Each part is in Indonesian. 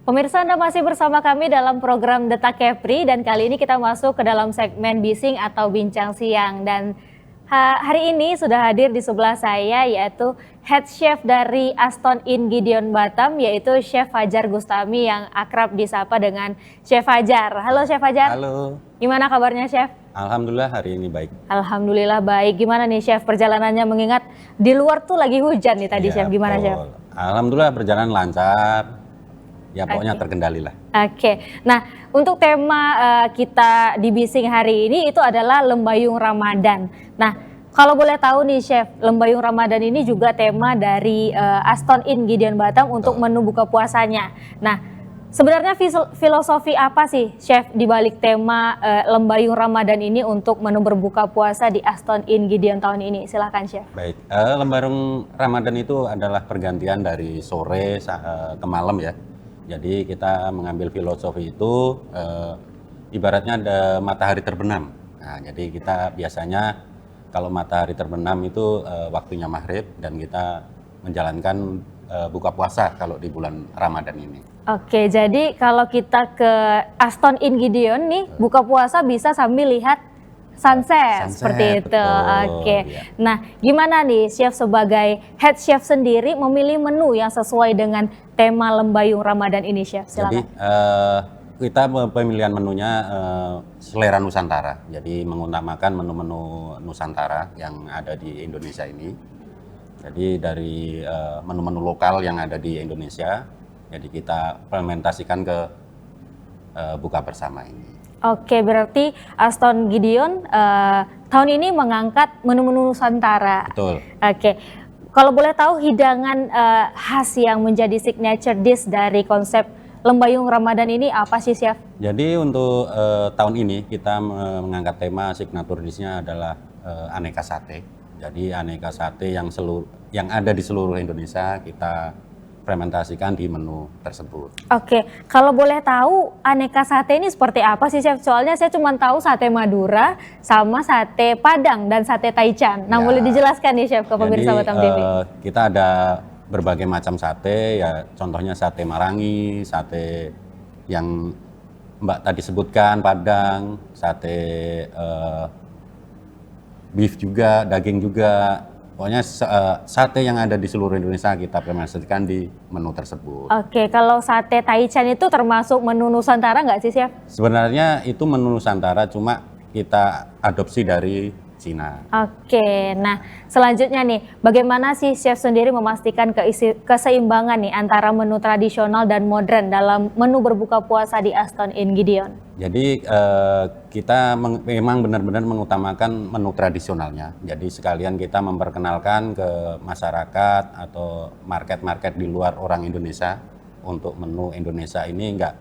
Pemirsa, Anda masih bersama kami dalam program Detak Kepri dan kali ini kita masuk ke dalam segmen Bising atau Bincang Siang. Dan hari ini sudah hadir di sebelah saya yaitu Head Chef dari Aston Inn Gideon Batam, yaitu Chef Fajar Gustami yang akrab disapa dengan Chef Fajar. Halo Chef Fajar. Halo. Gimana kabarnya Chef? Alhamdulillah hari ini baik. Alhamdulillah baik. Gimana nih Chef perjalanannya, mengingat di luar tuh lagi hujan nih tadi Chef. Gimana Chef? Alhamdulillah berjalan lancar. Ya pokoknya terkendali lah. Oke. Nah, untuk tema kita di Bising hari ini itu adalah Lembayung Ramadan. Nah, kalau boleh tahu nih Chef, Lembayung Ramadan ini juga tema dari Aston Inn Gideon Batam untuk menu buka puasanya. Nah, sebenarnya filosofi apa sih Chef di balik tema Lembayung Ramadan ini untuk menu berbuka puasa di Aston Inn Gideon tahun ini? Silakan Chef. Baik, Lembayung Ramadan itu adalah pergantian dari sore ke malam ya. Jadi kita mengambil filosofi itu ibaratnya ada matahari terbenam. Nah, jadi kita biasanya kalau matahari terbenam itu waktunya maghrib dan kita menjalankan buka puasa kalau di bulan Ramadan ini. Oke, jadi kalau kita ke Aston Inn Gideon nih buka puasa bisa sambil lihat sunset seperti itu. Oke. Ya. Nah, gimana nih Chef sebagai head chef sendiri memilih menu yang sesuai dengan tema Lembayung Ramadan ini Chef? Silakan. Jadi kita pemilihan menunya selera Nusantara. Jadi mengutamakan menu-menu Nusantara yang ada di Indonesia ini. Jadi dari menu-menu lokal yang ada di Indonesia, jadi kita implementasikan ke buka bersama ini. Oke, berarti Aston Gideon tahun ini mengangkat menu-menu Nusantara. Betul. Oke, kalau boleh tahu hidangan khas yang menjadi signature dish dari konsep Lembayung Ramadan ini apa sih Chef? Jadi untuk tahun ini kita mengangkat tema signature dish-nya adalah aneka sate. Jadi aneka sate yang ada di seluruh Indonesia kita fermentasikan di menu tersebut. Oke, kalau boleh tahu aneka sate ini seperti apa sih Chef? Soalnya saya cuma tahu sate Madura sama sate Padang dan sate Taichan. Nah, boleh dijelaskan nih Chef ke pemirsa Batam TV? Kita ada berbagai macam sate, ya contohnya sate Marangi, sate yang Mbak tadi sebutkan, Padang, sate beef juga, daging juga. Pokoknya sate yang ada di seluruh Indonesia kita implementasikan di menu tersebut. Oke, kalau sate Taichan itu termasuk menu Nusantara nggak sih Chef? Sebenarnya itu menu Nusantara, cuma kita adopsi dari Cina. Oke, nah selanjutnya nih, bagaimana sih Chef sendiri memastikan keseimbangan nih antara menu tradisional dan modern dalam menu berbuka puasa di Aston Inn Gideon? Jadi kita memang benar-benar mengutamakan menu tradisionalnya. Jadi sekalian kita memperkenalkan ke masyarakat atau market-market di luar orang Indonesia untuk menu Indonesia ini nggak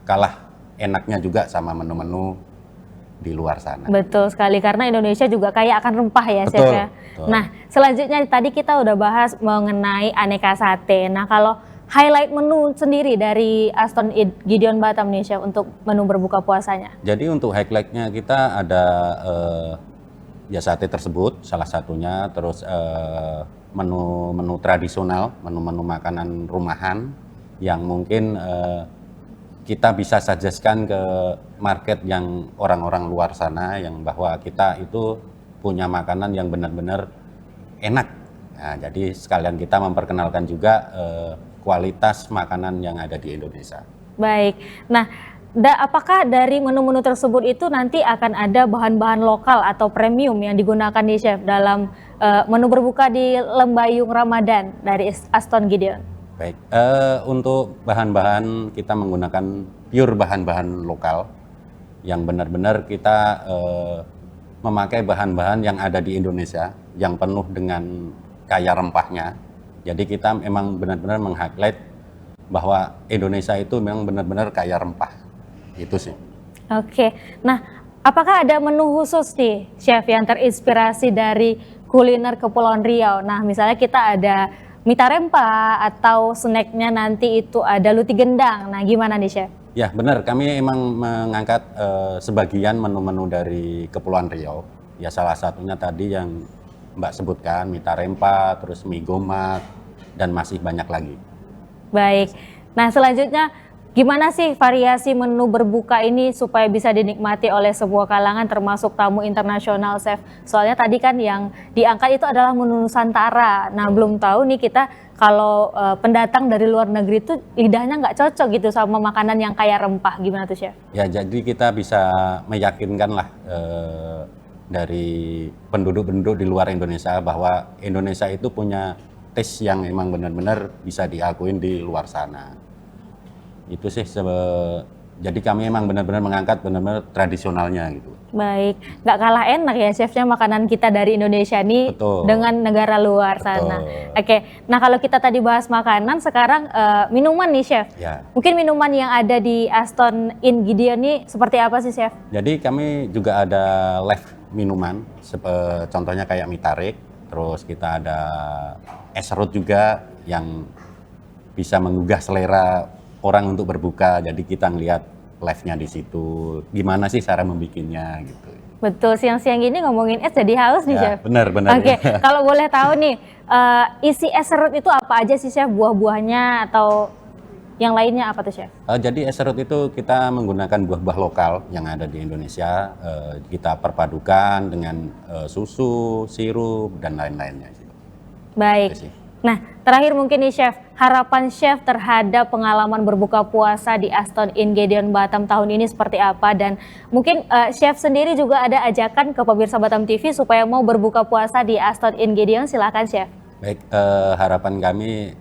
kalah enaknya juga sama menu-menu di luar sana. Betul sekali, karena Indonesia juga kaya akan rempah ya Chef ya. Betul. Nah, selanjutnya tadi kita udah bahas mengenai aneka sate. Nah, kalau highlight menu sendiri dari Aston Inn Gideon Batam nih Chef untuk menu berbuka puasanya. Jadi untuk highlightnya kita ada ya sate tersebut salah satunya, terus menu-menu tradisional, menu-menu makanan rumahan yang mungkin kita bisa suggest-kan ke market yang orang-orang luar sana yang bahwa kita itu punya makanan yang benar-benar enak. Nah, jadi sekalian kita memperkenalkan juga kualitas makanan yang ada di Indonesia. Baik. Nah, apakah dari menu-menu tersebut itu nanti akan ada bahan-bahan lokal atau premium yang digunakan nih Chef dalam menu berbuka di Lembayung Ramadan dari Aston Gideon? Baik, untuk bahan-bahan kita menggunakan pure bahan-bahan lokal yang benar-benar kita memakai bahan-bahan yang ada di Indonesia yang penuh dengan kaya rempahnya. Jadi kita memang benar-benar meng-highlight bahwa Indonesia itu memang benar-benar kaya rempah. Itu sih. Oke, nah apakah ada menu khusus nih Chef yang terinspirasi dari kuliner Kepulauan Riau? Nah misalnya kita ada mita rempa atau snacknya nanti itu ada luti gendang. Nah gimana nih Chef? Ya benar, kami emang mengangkat sebagian menu-menu dari Kepulauan Riau. Ya salah satunya tadi yang Mbak sebutkan, mita rempa, terus mie gomak, dan masih banyak lagi. Baik, nah selanjutnya Gimana sih variasi menu berbuka ini supaya bisa dinikmati oleh sebuah kalangan termasuk tamu internasional, Chef? Soalnya tadi kan yang diangkat itu adalah menu Nusantara. Nah, belum tahu nih kita kalau pendatang dari luar negeri itu lidahnya nggak cocok gitu sama makanan yang kaya rempah. Gimana tuh, Chef? Ya, jadi kita bisa meyakinkan lah dari penduduk-penduduk di luar Indonesia bahwa Indonesia itu punya taste yang emang benar-benar bisa diakuin di luar sana. Itu sih, jadi kami emang benar-benar mengangkat benar-benar tradisionalnya gitu. Baik, nggak kalah enak ya chefnya makanan kita dari Indonesia nih. Betul. Dengan negara luar sana. Betul. Oke, nah kalau kita tadi bahas makanan, sekarang minuman nih chef. Ya. Mungkin minuman yang ada di Aston Inn Gideon nih seperti apa sih chef? Jadi kami juga ada live minuman, contohnya kayak mie tarik, terus kita ada es serut juga yang bisa menggugah selera orang untuk berbuka. Jadi kita ngelihat live-nya di situ, gimana sih cara membikinnya gitu. Betul, siang-siang gini ngomongin es jadi haus nih Ya, chef. benar. Oke, kalau boleh tahu nih, isi es serut itu apa aja sih chef? Buah-buahnya atau yang lainnya apa tuh chef? Jadi es serut itu kita menggunakan buah-buah lokal yang ada di Indonesia, kita perpadukan dengan susu, sirup, dan lain-lainnya. Baik. Itu sih. Nah, terakhir mungkin nih Chef, harapan Chef terhadap pengalaman berbuka puasa di Aston Inn Gideon Batam tahun ini seperti apa? Dan mungkin Chef sendiri juga ada ajakan ke pemirsa Batam TV supaya mau berbuka puasa di Aston Inn Gideon, silakan Chef. Baik, harapan kami,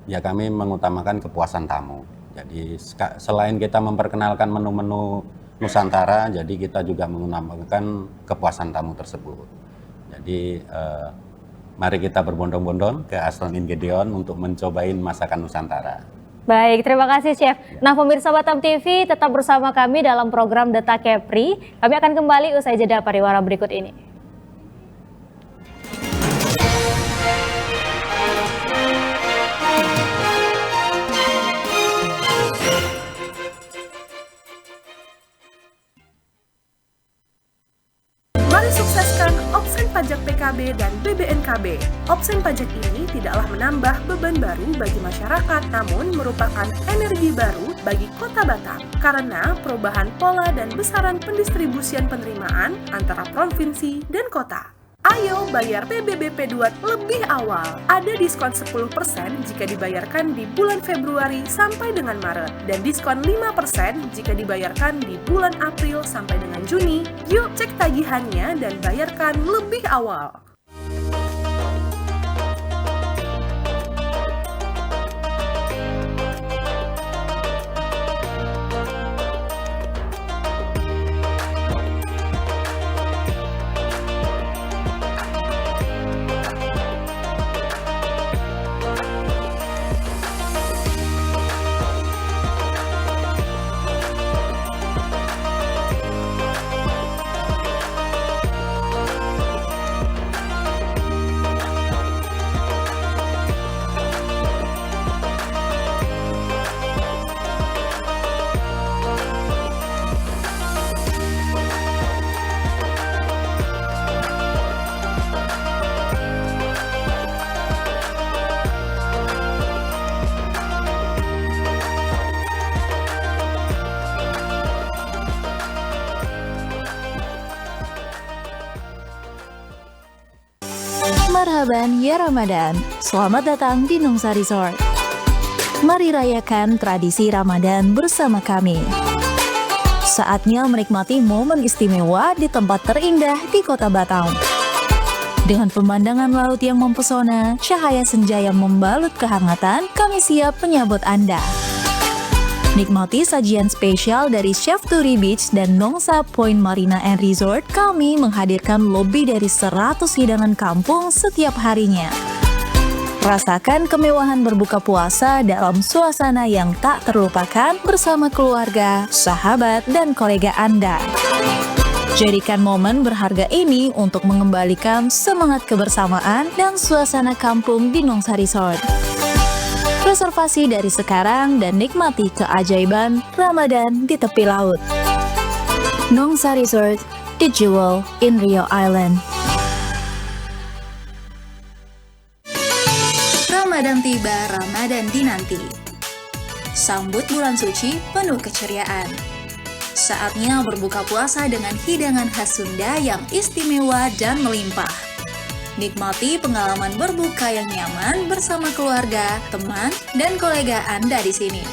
ya kami mengutamakan kepuasan tamu. Jadi selain kita memperkenalkan menu-menu Nusantara, jadi kita juga mengutamakan kepuasan tamu tersebut. Jadi mari kita berbondong-bondong ke Aston Inn Gideon untuk mencobain masakan Nusantara. Baik, terima kasih Chef. Nah, pemirsa Batam TV tetap bersama kami dalam program Detak Kepri. Kami akan kembali usai jeda pariwara berikut ini. Mari sukseskan Opsen Pajak PKB dan BBNKB. Opsen pajak ini tidaklah menambah beban baru bagi masyarakat, namun merupakan energi baru bagi Kota Batam karena perubahan pola dan besaran pendistribusian penerimaan antara provinsi dan kota. Ayo bayar PBBP 2 lebih awal. Ada diskon 10% jika dibayarkan di bulan Februari sampai dengan Maret dan diskon 5% jika dibayarkan di bulan April sampai dengan Juni. Yuk cek tagihannya dan bayarkan lebih awal. Marhaban ya Ramadan, selamat datang di Nongsa Resort. Mari rayakan tradisi Ramadan bersama kami. Saatnya menikmati momen istimewa di tempat terindah di Kota Batam. Dengan pemandangan laut yang mempesona, cahaya senja yang membalut kehangatan, kami siap menyambut Anda. Nikmati sajian spesial dari Chef Turi Beach dan Nongsa Point Marina and Resort. Kami menghadirkan lebih dari 100 hidangan kampung setiap harinya. Rasakan kemewahan berbuka puasa dalam suasana yang tak terlupakan bersama keluarga, sahabat, dan kolega Anda. Jadikan momen berharga ini untuk mengembalikan semangat kebersamaan dan suasana kampung di Nongsa Resort. Reservasi dari sekarang dan nikmati keajaiban Ramadan di tepi laut. Nongsa Resort, the jewel in Rio Island. Ramadan tiba, Ramadan dinanti. Sambut bulan suci penuh keceriaan. Saatnya berbuka puasa dengan hidangan khas Sunda yang istimewa dan melimpah. Nikmati pengalaman berbuka yang nyaman bersama keluarga, teman, dan kolega Anda di sini.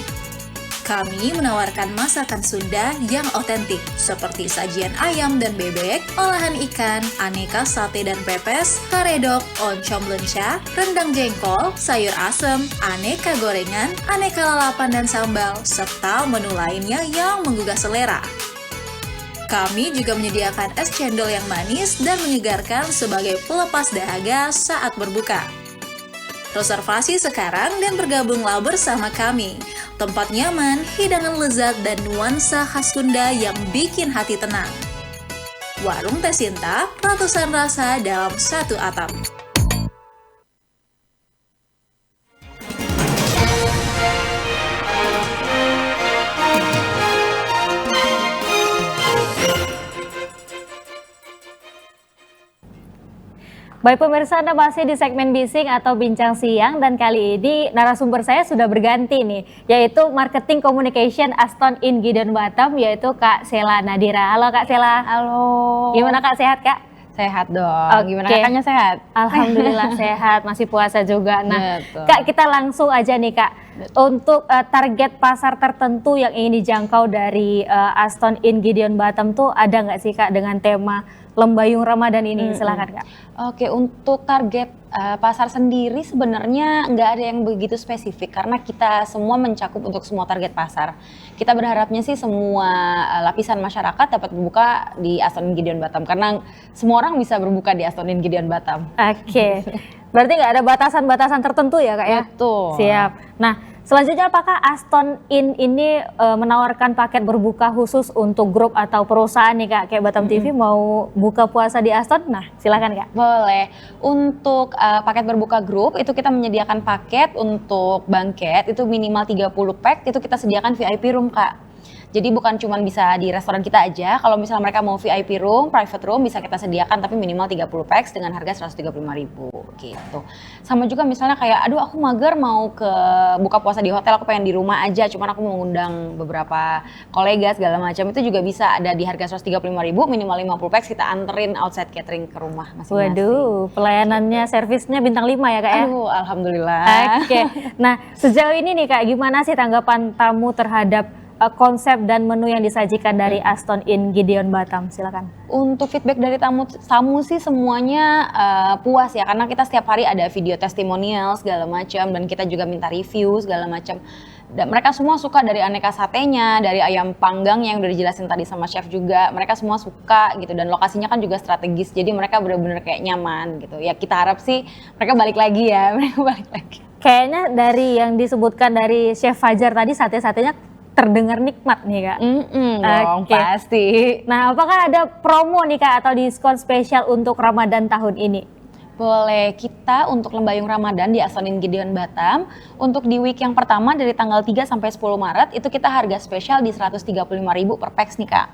Kami menawarkan masakan Sunda yang otentik, seperti sajian ayam dan bebek, olahan ikan, aneka sate dan pepes, karedok, oncom lenca, rendang jengkol, sayur asem, aneka gorengan, aneka lalapan dan sambal, serta menu lainnya yang menggugah selera. Kami juga menyediakan es cendol yang manis dan menyegarkan sebagai pelepas dahaga saat berbuka. Reservasi sekarang dan bergabunglah bersama kami. Tempat nyaman, hidangan lezat, dan nuansa khas Sunda yang bikin hati tenang. Warung Teh Sinta, ratusan rasa dalam satu atap. Baik pemirsa, Anda masih di segmen Bising atau Bincang Siang, dan kali ini narasumber saya sudah berganti nih, yaitu Marketing Communication Aston Inn Gideon Batam, yaitu Kak Sela Nadira. Halo Kak Sela. Halo. Gimana Kak, sehat Kak? Sehat dong. Gimana kakaknya sehat? Alhamdulillah sehat, masih puasa juga. Nah, Betul. Kak, kita langsung aja nih Kak. Untuk target pasar tertentu yang ingin dijangkau dari Aston Inn Gideon Batam tuh ada nggak sih Kak dengan tema Lembayung Ramadan ini? Silakan Kak. Oke, untuk target pasar sendiri sebenarnya nggak ada yang begitu spesifik karena kita semua mencakup untuk semua target pasar. Kita berharapnya sih semua lapisan masyarakat dapat berbuka di Aston Inn Gideon Batam karena semua orang bisa berbuka di Aston Inn Gideon Batam. Oke, berarti nggak ada batasan-batasan tertentu ya Kak ya? Betul. Siap. Nah, selanjutnya apakah Aston Inn ini menawarkan paket berbuka khusus untuk grup atau perusahaan nih Kak? Kayak Batam TV mau buka puasa di Aston? Nah, silakan Kak. Boleh. Untuk paket berbuka grup itu kita menyediakan paket untuk banket itu minimal 30 pack itu kita sediakan VIP room Kak. Jadi bukan cuma bisa di restoran kita aja, kalau misalnya mereka mau VIP room, private room bisa kita sediakan tapi minimal 30 packs dengan harga 135.000 gitu. Sama juga misalnya kayak, aduh aku mager mau ke buka puasa di hotel, aku pengen di rumah aja, cuman aku mau ngundang beberapa kolega segala macam, itu juga bisa ada di harga 135.000, minimal 50 packs kita anterin outside catering ke rumah masing-masing. Waduh, pelayanannya, servisnya bintang 5 ya Kak ya? Aduh, alhamdulillah. Oke, nah sejauh ini nih Kak, gimana sih tanggapan tamu terhadap konsep dan menu yang disajikan dari Aston Inn Gideon Batam? Silakan. Untuk feedback dari tamu sih semuanya puas ya, karena kita setiap hari ada video testimonial segala macam dan kita juga minta review segala macam. Dan mereka semua suka dari aneka satenya, dari ayam panggang yang udah dijelasin tadi sama chef juga. Mereka semua suka gitu dan lokasinya kan juga strategis. Jadi mereka benar-benar kayak nyaman gitu. Ya kita harap sih mereka balik lagi ya, mereka balik lagi. Kayaknya dari yang disebutkan dari Chef Fajar tadi, sate-satenya terdengar nikmat nih Kak. Dong, Oke. pasti. Nah, apakah ada promo nih Kak atau diskon spesial untuk Ramadan tahun ini? Boleh, kita untuk Lembayung Ramadan di Aston Inn Gideon Batam, untuk di week yang pertama dari tanggal 3 sampai 10 Maret, itu kita harga spesial di 135.000 per pax nih Kak.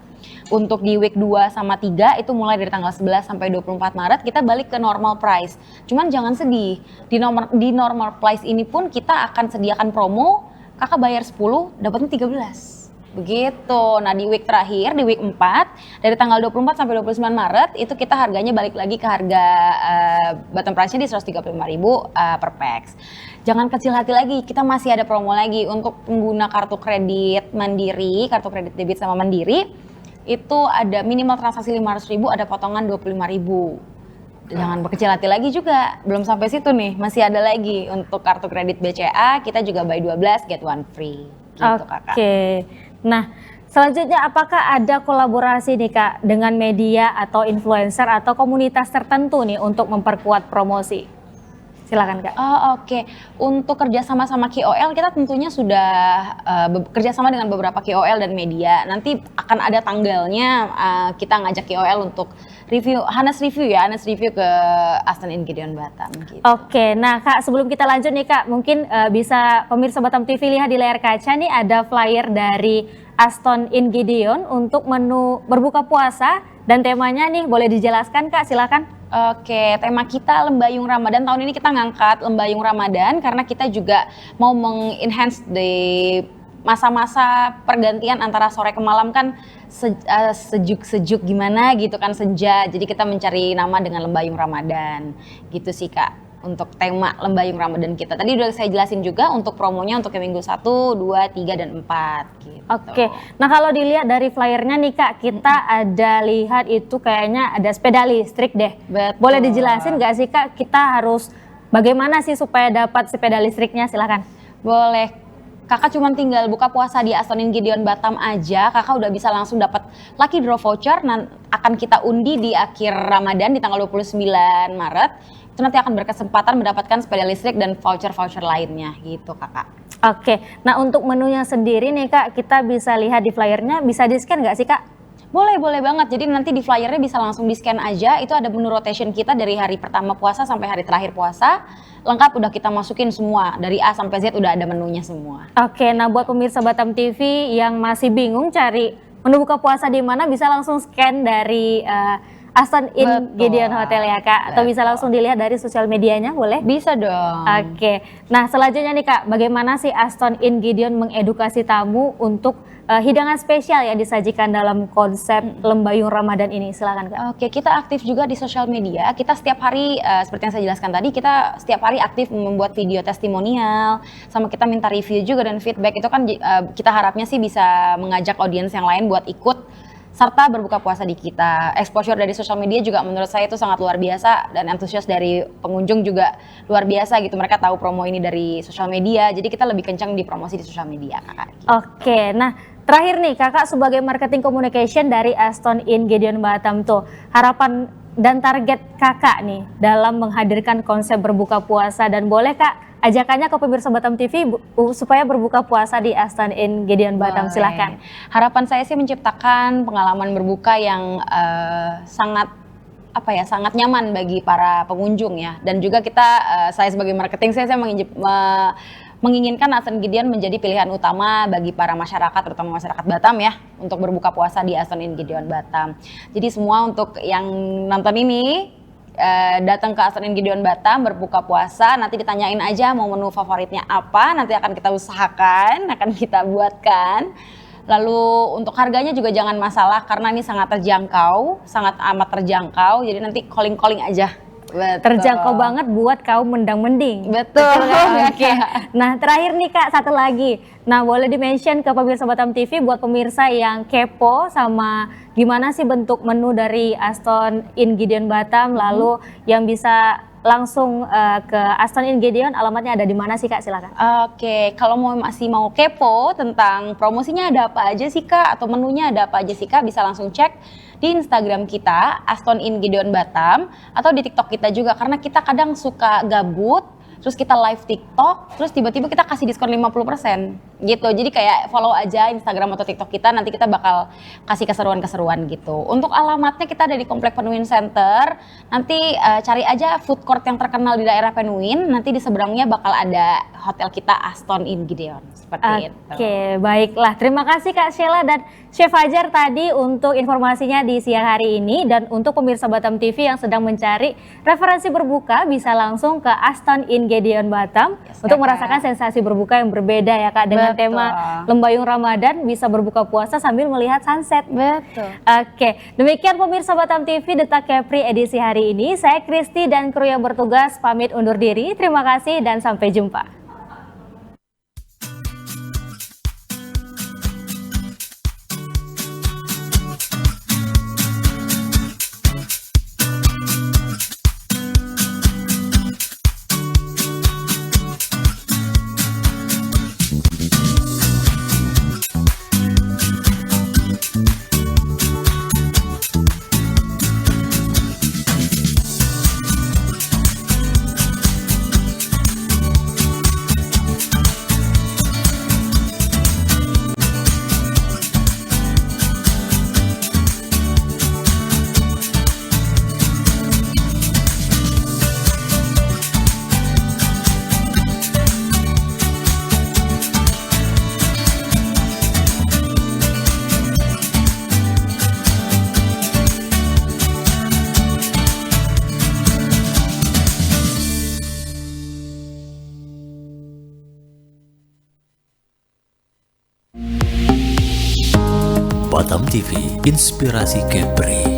Untuk di week 2 sama 3, itu mulai dari tanggal 11 sampai 24 Maret, kita balik ke normal price. Cuman jangan sedih, di normal price ini pun kita akan sediakan promo, kakak bayar 10, dapatnya 13. Begitu. Nah di week terakhir, di week 4, dari tanggal 24 sampai 29 Maret, itu kita harganya balik lagi ke harga bottom price-nya di 135.000 per pax. Jangan kecil hati lagi, kita masih ada promo lagi untuk pengguna kartu kredit Mandiri, kartu kredit debit sama Mandiri, itu ada minimal transaksi 500.000, ada potongan 25.000. Jangan berkecil hati lagi juga, belum sampai situ nih, masih ada lagi untuk kartu kredit BCA, kita juga buy 12 get one free. Gitu, Kakak. Oke. Nah, selanjutnya apakah ada kolaborasi nih Kak dengan media atau influencer atau komunitas tertentu nih untuk memperkuat promosi? Silakan Kak. Oh oke, untuk kerjasama sama KOL kita tentunya sudah kerjasama dengan beberapa KOL dan media. Nanti akan ada tanggalnya kita ngajak KOL untuk review, Hanes review ke Aston Inn Gideon Batam. Gitu. Oke, nah Kak sebelum kita lanjut nih Kak, mungkin bisa pemirsa Batam TV lihat di layar kaca nih ada flyer dari Aston Inn Gideon untuk menu berbuka puasa dan temanya nih boleh dijelaskan Kak, silakan. Oke, tema kita Lembayung Ramadan. Tahun ini kita ngangkat Lembayung Ramadan karena kita juga mau meng-enhance the masa-masa pergantian antara sore ke malam kan sejuk-sejuk gimana gitu kan, senja. Jadi kita mencari nama dengan Lembayung Ramadan gitu sih Kak. Untuk tema Lembayung Ramadan kita. Tadi udah saya jelasin juga untuk promonya untuk yang minggu 1, 2, 3, dan 4 gitu. Oke, nah kalau dilihat dari flyernya nih Kak, kita ada lihat itu kayaknya ada sepeda listrik deh. Betul. Boleh dijelasin nggak sih Kak, kita harus bagaimana sih supaya dapat sepeda listriknya, silahkan. Boleh. Kakak cuma tinggal buka puasa di Astonin Gideon Batam aja, kakak udah bisa langsung dapat lucky draw voucher, akan kita undi di akhir Ramadan di tanggal 29 Maret. Itu nanti akan berkesempatan mendapatkan sepeda listrik dan voucher-voucher lainnya gitu Kakak. Oke, nah untuk menunya sendiri nih Kak, kita bisa lihat di flyernya, bisa di-scan nggak sih Kak? Boleh banget. Jadi nanti di flyernya bisa langsung di-scan aja. Itu ada menu rotation kita dari hari pertama puasa sampai hari terakhir puasa. Lengkap udah kita masukin semua. Dari A sampai Z udah ada menunya semua. Oke, nah buat pemirsa Batam TV yang masih bingung cari menu buka puasa di mana, bisa langsung scan dari Aston Inn Gideon Hotel ya Kak, atau bisa langsung dilihat dari sosial medianya, boleh? Bisa dong. Oke, nah selanjutnya nih Kak, bagaimana sih Aston Inn Gideon mengedukasi tamu untuk hidangan spesial yang disajikan dalam konsep Lembayung Ramadan ini? Silakan Kak. Oke, kita aktif juga di sosial media. Kita setiap hari, seperti yang saya jelaskan tadi, kita setiap hari aktif membuat video testimonial, sama kita minta review juga dan feedback. Itu kan kita harapnya sih bisa mengajak audiens yang lain buat ikut serta berbuka puasa di kita. Exposure dari sosial media juga menurut saya itu sangat luar biasa, dan antusias dari pengunjung juga luar biasa gitu. Mereka tahu promo ini dari sosial media, jadi kita lebih kencang di promosi di sosial media Kakak. Oke, nah terakhir nih Kakak sebagai marketing communication dari Aston Inn Gideon Batam tuh, harapan dan target Kakak nih dalam menghadirkan konsep berbuka puasa, dan boleh Kak ajakannya ke pemirsa Batam TV supaya berbuka puasa di Aston Inn Gideon Batam. Silahkan. Harapan saya sih menciptakan pengalaman berbuka yang sangat nyaman bagi para pengunjung ya. Dan juga kita, saya sebagai marketing saya menginginkan Aston Gideon menjadi pilihan utama bagi para masyarakat, terutama masyarakat Batam ya, untuk berbuka puasa di Aston Inn Gideon Batam. Jadi semua untuk yang nonton ini, datang ke Aston Inn Gideon Batam berbuka puasa, nanti ditanyain aja mau menu favoritnya apa, nanti akan kita usahakan, akan kita buatkan. Lalu untuk harganya juga jangan masalah karena ini sangat terjangkau, sangat amat terjangkau, jadi nanti calling aja. Betul. Terjangkau banget buat kaum mendang-mending. Betul. Oke. Nah terakhir nih Kak, satu lagi. Nah boleh di-mention ke pemirsa Batam TV buat pemirsa yang kepo sama gimana sih bentuk menu dari Aston Inn Gideon Batam, lalu yang bisa langsung ke Aston Inn Gideon, alamatnya ada di mana sih Kak? Silakan. Oke, kalau masih mau kepo tentang promosinya ada apa aja sih Kak, atau menunya ada apa aja sih Kak, bisa langsung cek di Instagram kita Aston Inn Gideon Batam, atau di TikTok kita juga, karena kita kadang suka gabut terus kita live TikTok, terus tiba-tiba kita kasih diskon 50% gitu. Jadi kayak follow aja Instagram atau TikTok kita, nanti kita bakal kasih keseruan-keseruan gitu. Untuk alamatnya kita ada di Komplek Penuin Center, nanti cari aja food court yang terkenal di daerah Penuin, nanti di seberangnya bakal ada hotel kita Aston Inn Gideon, seperti itu. Oke, baiklah. Terima kasih Kak Sheila dan Chef Fajar tadi untuk informasinya di siang hari ini, dan untuk pemirsa Batam TV yang sedang mencari referensi berbuka bisa langsung ke Aston Inn Gideon Batam untuk merasakan sensasi berbuka yang berbeda ya Kak, dengan tema Lembayung Ramadan, bisa berbuka puasa sambil melihat sunset. Betul. Oke, demikian pemirsa Batam TV Detak Kepri edisi hari ini. Saya Kristi dan kru yang bertugas pamit undur diri. Terima kasih dan sampai jumpa. Batam TV, inspirasi Kepri.